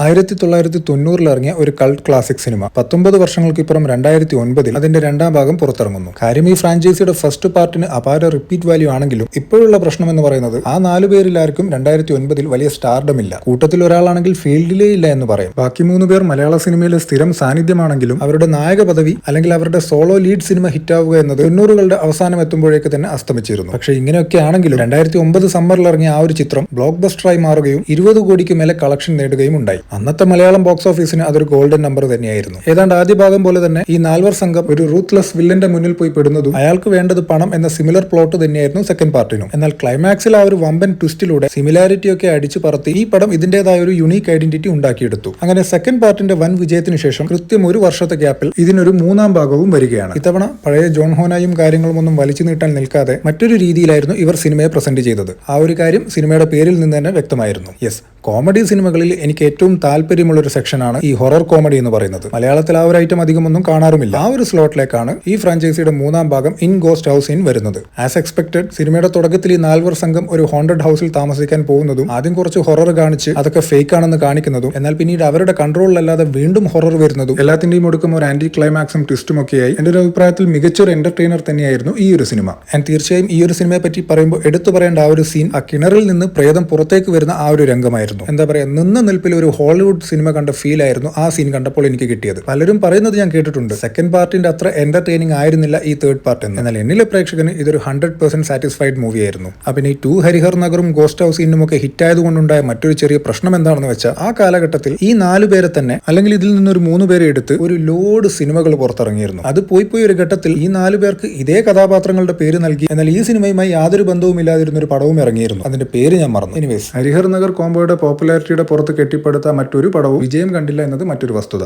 1990 ഇറങ്ങിയ ഒരു cult classic cinema 19 വർഷങ്ങൾക്കിപ്പുറം 2009 അതിന്റെ രണ്ടാം ഭാഗം പുറത്തിറങ്ങുന്നു. കാര്യം ഈ ഫ്രാഞ്ചൈസിയുടെ ഫസ്റ്റ് പാർട്ടിന് അപാര റിപ്പീറ്റ് വാല്യൂ ആണെങ്കിലും ഇപ്പോഴുള്ള പ്രശ്നം എന്ന് പറയുന്നത് ആ 4 പേരിൽ ആർക്കും 2009 വലിയ സ്റ്റാർഡം ഇല്ല. കൂട്ടത്തിൽ ഒരാളാണെങ്കിൽ ഫീൽഡിലേ ഇല്ല എന്ന് പറയും. ബാക്കി 3 പേർ മലയാള സിനിമയിലെ സ്ഥിരം സാന്നിധ്യമാണെങ്കിലും അവരുടെ നായക പദവി അല്ലെങ്കിൽ അവരുടെ സോളോ ലീഡ് സിനിമ ഹിറ്റാവുക എന്നത് 90കളുടെ അവസാനം എത്തുമ്പോഴേക്ക് തന്നെ അസ്തമിച്ചിരുന്നു. പക്ഷേ ഇങ്ങനെയൊക്കെ ആണെങ്കിലും 2009 സമ്മറിൽ ഇറങ്ങിയ ആ ഒരു ചിത്രം ബ്ലോക്ക് ബസ്റ്ററായി മാറുകയും 20 കോടിക്ക് മേലെ കളക്ഷൻ നേടുകയും ഉണ്ടായി. അന്നത്തെ മലയാളം ബോക്സ് ഓഫീസിന് അതൊരു ഗോൾഡൻ നമ്പർ തന്നെയായിരുന്നു. ഏതാണ്ട് ആദ്യ ഭാഗം പോലെ തന്നെ ഈ 4 സംഘം ഒരു റൂത്ത്ലെസ് വില്ലന്റെ മുന്നിൽ പോയി പെടുന്നതും അയാൾക്ക് വേണ്ടത് പണം എന്ന സിമിലർ പ്ലോട്ട് തന്നെയായിരുന്നു സെക്കൻഡ് പാർട്ടിനും. എന്നാൽ ക്ലൈമാക്സിൽ ആ ഒരു വമ്പൻ ട്വിസ്റ്റിലൂടെ സിമിലാരിറ്റി ഒക്കെ അടിച്ചു പറത്തി ഈ പടം ഇതിന്റേതായ ഒരു യുണീക്ക് ഐഡന്റിറ്റി ഉണ്ടാക്കിയെടുത്തു. അങ്ങനെ സെക്കൻഡ് പാർട്ടിന്റെ വൻ വിജയത്തിന് ശേഷം കൃത്യം ഒരു വർഷത്തെ ഗ്യാപ്പിൽ ഇതിനൊരു 3ാം ഭാഗവും വരികയാണ്. ഇത്തവണ പഴയ ജോൺ ഹോനായും കാര്യങ്ങളും ഒന്നും വലിച്ചു നീട്ടാൻ നിൽക്കാതെ മറ്റൊരു രീതിയിലായിരുന്നു ഇവർ സിനിമയെ പ്രസന്റ് ചെയ്തത്. ആ ഒരു കാര്യം സിനിമയുടെ പേരിൽ നിന്ന് തന്നെ വ്യക്തമായിരുന്നു. യെസ്, കോമഡി സിനിമകളിൽ എനിക്ക് ഏറ്റവും താല്പര്യമുള്ള ഒരു സെക്ഷനാണ് ഈ ഹൊറർ കോമഡി എന്ന് പറയുന്നത്. മലയാളത്തിൽ ആ ഒരു ഐറ്റം അധികമൊന്നും കാണാറുമില്ല. ആ ഒരു സ്ലോട്ടിലേക്കാണ് ഈ ഫ്രാഞ്ചൈസിയുടെ 3ാം ഭാഗം ഇൻ ഗോസ്റ്റ് ഹൗസ് ഇൻ വരുന്നത്. ആസ് എക്സ്പെക്ടഡ് സിനിമയുടെ തുടക്കത്തിൽ ഈ 4 സംഘം ഒരു ഹോണ്ടഡ് ഹൗസിൽ താമസിക്കാൻ പോകുന്നതും ആദ്യം കുറച്ച് ഹൊറർ കാണിച്ച് അതൊക്കെ ഫേക്ക് ആണെന്ന് കാണിക്കുന്നതും എന്നാൽ പിന്നീട് അവരുടെ കൺട്രോളിലല്ലാതെ വീണ്ടും ഹൊറർ വരുന്നതും എല്ലാത്തിന്റെയും ഒടുക്കം ഒരു ആന്റി ക്ലൈമാക്സും ട്വിസ്റ്റും ഒക്കെയായി എന്റെ ഒരു അഭിപ്രായത്തിൽ മികച്ചൊരു എന്റർടൈനർ തന്നെയായിരുന്നു ഈ ഒരു സിനിമ. ആൻഡ് തീർച്ചയായും ഈ ഒരു സിനിമയെ പറ്റി പറയുമ്പോൾ എടുത്തു പറയേണ്ട ആ ഒരു സീൻ, ആ കിണറിൽ നിന്ന് പ്രേതം പുറത്തേക്ക് വരുന്ന ആ ഒരു രംഗമായിരുന്നു. എന്താ പറയാ, നിന്ന നിൽപ്പിൽ ഒരു ഹോളിവുഡ് സിനിമ കണ്ട ഫീൽ ആയിരുന്നു ആ സീൻ കണ്ടപ്പോൾ എനിക്ക് കിട്ടിയത്. പലരും പറയുന്നത് ഞാൻ കേട്ടിട്ടുണ്ട് സെക്കൻഡ് പാർട്ടിന്റെ അത്ര എന്റർടൈനിങ് ആയിരുന്നില്ല ഈ തേർഡ് പാർട്ട് എന്ന്. എന്നാൽ എന്നിലെ പ്രേക്ഷകന് ഇതൊരു 100% സാറ്റിസ്ഫൈഡ് മൂവി ആയിരുന്നു. പിന്നെ ഈ 2 ഹരിഹർ നഗറും ഗോസ്റ്റ് ഹൗസ് ഇന്നും ഒക്കെ ഹിറ്റ് ആയതുകൊണ്ടുണ്ടായ മറ്റൊരു ചെറിയ പ്രശ്നം എന്താണെന്ന് വെച്ചാൽ ആ കാലഘട്ടത്തിൽ ഈ 4 പേരെ തന്നെ അല്ലെങ്കിൽ ഇതിൽ നിന്നൊരു 3 പേരെ എടുത്ത് ഒരു ലോഡ് സിനിമകൾ പുറത്തിറങ്ങിയിരുന്നു. അത് പോയി ഒരു ഘട്ടത്തിൽ ഈ 4 പേർക്ക് ഇതേ കഥാപാത്രങ്ങളുടെ പേര് നൽകി. എന്നാൽ ഈ സിനിമയുമായി യാതൊരു ബന്ധവും ഇല്ലാതിരുന്ന ഒരു പടവും ഇറങ്ങിയിരുന്നു. അതിന്റെ പേര് ഞാൻ മറന്നു. എനിവേസ്, ഹരിഹർ നഗർ കോംബോയുടെ പോപ്പുലാരിറ്റിയുടെ പുറത്ത് കെട്ടിപ്പടുത്ത മറ്റൊരു പടവും വിജയം കണ്ടില്ല എന്നത് മറ്റൊരു വസ്തുത.